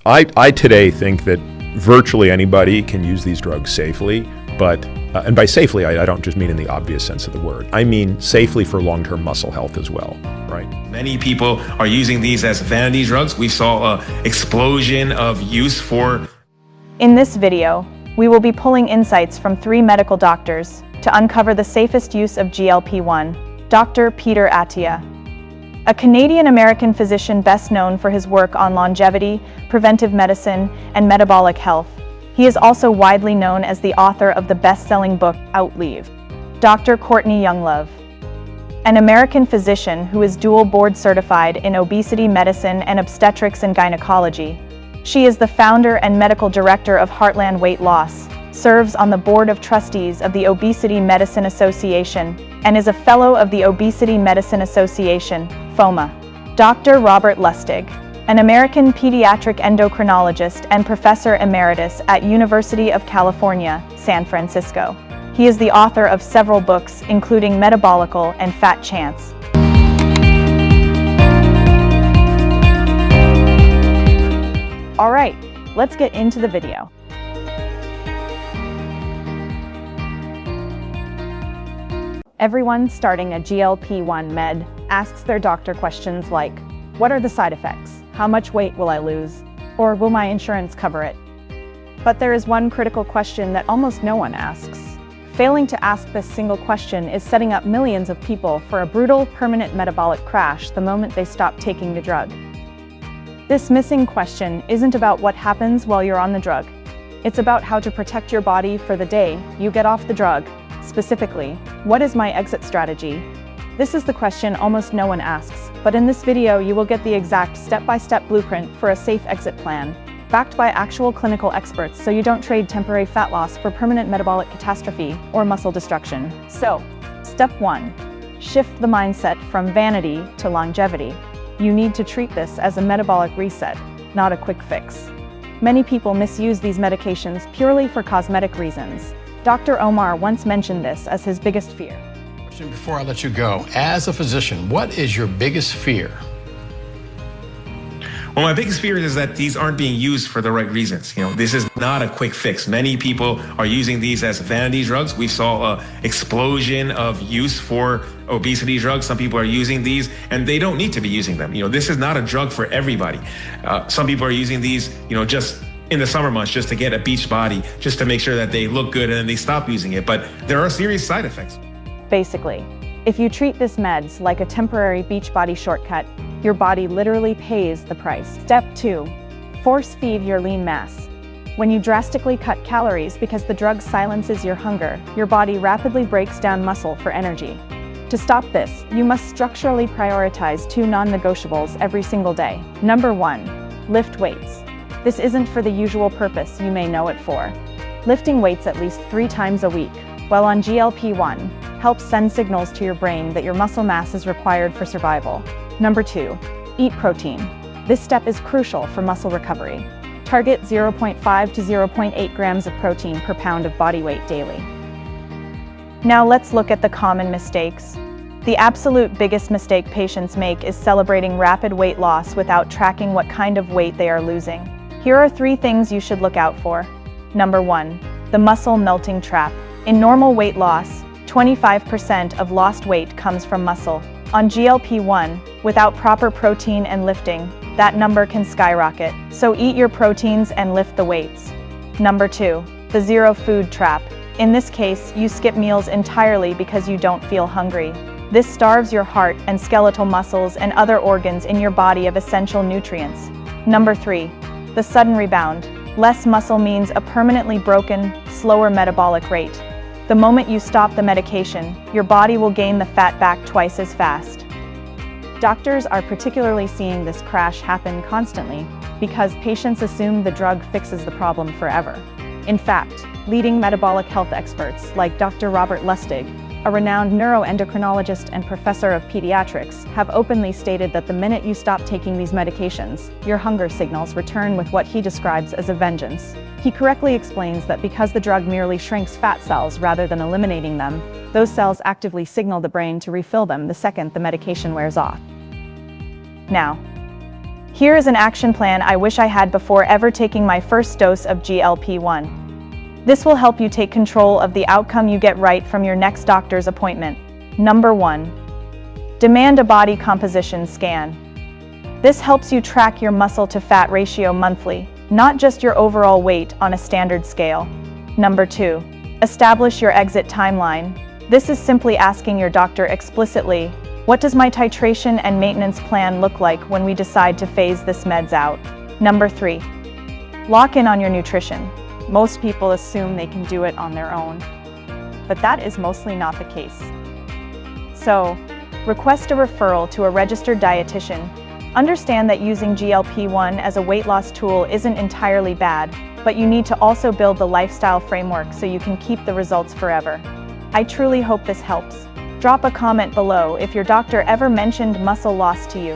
I today think that virtually anybody can use these drugs safely, but, and by safely, I don't just mean in the obvious sense of the word. I mean safely for long-term muscle health as well, right? Many people are using these as vanity drugs. We saw an explosion of use for... In this video, we will be pulling insights from 3 medical doctors to uncover the safest use of GLP-1. Dr. Peter Attia, a Canadian-American physician best known for his work on longevity, preventive medicine, and metabolic health. He is also widely known as the author of the best-selling book, Outlive. Dr. Courtney Younglove, an American physician who is dual board certified in obesity medicine and obstetrics and gynecology. She is the founder and medical director of Heartland Weight Loss, serves on the board of trustees of the Obesity Medicine Association, and is a fellow of the Obesity Medicine Association, FOMA. Dr. Robert Lustig, an American pediatric endocrinologist and professor emeritus at University of California, San Francisco. He is the author of several books, including Metabolical and Fat Chance. All right, let's get into the video. Everyone starting a GLP-1 med asks their doctor questions like, what are the side effects? How much weight will I lose? Or will my insurance cover it? But there is one critical question that almost no one asks. Failing to ask this single question is setting up millions of people for a brutal, permanent metabolic crash the moment they stop taking the drug. This missing question isn't about what happens while you're on the drug. It's about how to protect your body for the day you get off the drug. Specifically, what is my exit strategy? This is the question almost no one asks, but in this video you will get the exact step-by-step blueprint for a safe exit plan, backed by actual clinical experts so you don't trade temporary fat loss for permanent metabolic catastrophe or muscle destruction. So, step 1. Shift the mindset from vanity to longevity. You need to treat this as a metabolic reset, not a quick fix. Many people misuse these medications purely for cosmetic reasons. Dr. Omar once mentioned this as his biggest fear. Before I let you go, as a physician, what is your biggest fear? Well, my biggest fear is that these aren't being used for the right reasons. This is not a quick fix. Many people are using these as vanity drugs. We saw an explosion of use for obesity drugs. Some people are using these and they don't need to be using them. This is not a drug for everybody. Some people are using these, just in the summer months, just to get a beach body, just to make sure that they look good and then they stop using it. But there are serious side effects. Basically, if you treat this meds like a temporary beach body shortcut, your body literally pays the price. Step 2. Force feed your lean mass. When you drastically cut calories because the drug silences your hunger, your body rapidly breaks down muscle for energy. To stop this, you must structurally prioritize 2 non-negotiables every single day. Number 1. Lift weights. This isn't for the usual purpose you may know it for. Lifting weights at least 3 times a week, while on GLP-1, helps send signals to your brain that your muscle mass is required for survival. Number 2. Eat protein. This step is crucial for muscle recovery. Target 0.5 to 0.8 grams of protein per pound of body weight daily. Now let's look at the common mistakes. The absolute biggest mistake patients make is celebrating rapid weight loss without tracking what kind of weight they are losing. Here are 3 things you should look out for. Number 1. The muscle melting trap. In normal weight loss, 25% of lost weight comes from muscle. On GLP-1, without proper protein and lifting, that number can skyrocket. So eat your proteins and lift the weights. Number 2. The zero food trap. In this case, you skip meals entirely because you don't feel hungry. This starves your heart and skeletal muscles and other organs in your body of essential nutrients. Number 3. The sudden rebound. Less muscle means a permanently broken, slower metabolic rate. The moment you stop the medication, your body will gain the fat back twice as fast. Doctors are particularly seeing this crash happen constantly because patients assume the drug fixes the problem forever. In fact, leading metabolic health experts like Dr. Robert Lustig, a renowned neuroendocrinologist and professor of pediatrics, have openly stated that the minute you stop taking these medications, your hunger signals return with what he describes as a vengeance. He correctly explains that because the drug merely shrinks fat cells rather than eliminating them, those cells actively signal the brain to refill them the second the medication wears off. Now, Here is an action plan I wish I had before ever taking my first dose of GLP-1. This will help you take control of the outcome you get right from your next doctor's appointment. Number 1. Demand a body composition scan. This helps you track your muscle to fat ratio monthly, not just your overall weight on a standard scale. Number 2. Establish your exit timeline. This is simply asking your doctor explicitly, what does my titration and maintenance plan look like when we decide to phase this meds out? Number 3. Lock in on your nutrition. Most people assume they can do it on their own, but that is mostly not the case. So, request a referral to a registered dietitian. Understand that using GLP-1 as a weight loss tool isn't entirely bad, but you need to also build the lifestyle framework so you can keep the results forever. I truly hope this helps. Drop a comment below if your doctor ever mentioned muscle loss to you.